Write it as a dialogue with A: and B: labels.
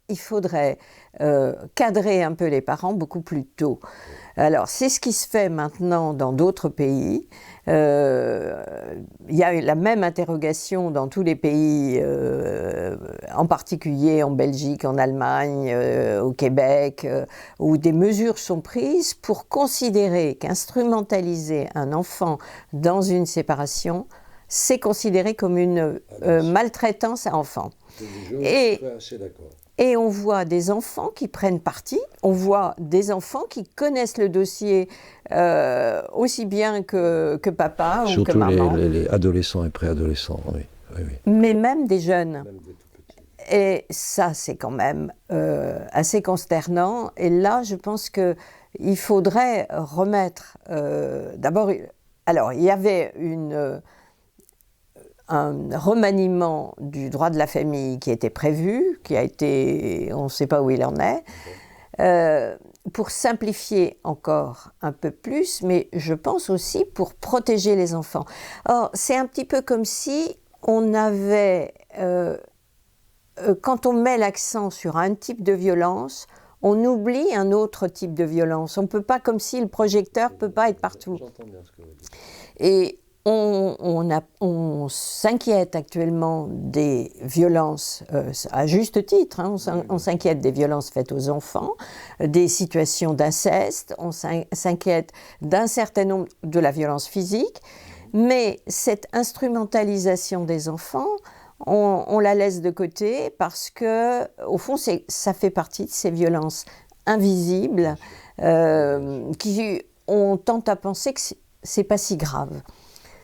A: il faudrait cadrer un peu les parents beaucoup plus tôt. Alors, c'est ce qui se fait maintenant dans d'autres pays. Il y a la même interrogation dans tous les pays, en particulier en Belgique, en Allemagne, au Québec, où des mesures sont prises pour considérer qu'instrumentaliser un enfant dans une séparation, c'est considéré comme une maltraitance à enfant.
B: Je suis assez d'accord.
A: Et on voit des enfants qui prennent parti, on voit des enfants qui connaissent le dossier aussi bien que papa ou que
B: Surtout
A: maman.
B: les adolescents et préadolescents, oui.
A: Mais même des jeunes.
B: Même des tout petits.
A: Et ça, c'est quand même assez consternant. Et là, je pense qu'il faudrait remettre... D'abord, alors, il y avait un remaniement du droit de la famille qui était prévu, qui a été... On ne sait pas où il en est, pour simplifier encore un peu plus, mais je pense aussi pour protéger les enfants. Or, c'est un petit peu comme si on avait... quand on met l'accent sur un type de violence, on oublie un autre type de violence. On ne peut pas, comme si le projecteur ne peut pas être partout.
B: J'entends bien ce que vous dites.
A: Et on s'inquiète actuellement des violences, à juste titre, hein, on s'inquiète des violences faites aux enfants, des situations d'inceste, on s'inquiète d'un certain nombre de la violence physique, mais cette instrumentalisation des enfants, on la laisse de côté parce que, au fond, ça fait partie de ces violences invisibles qui, on tente à penser que c'est pas si grave.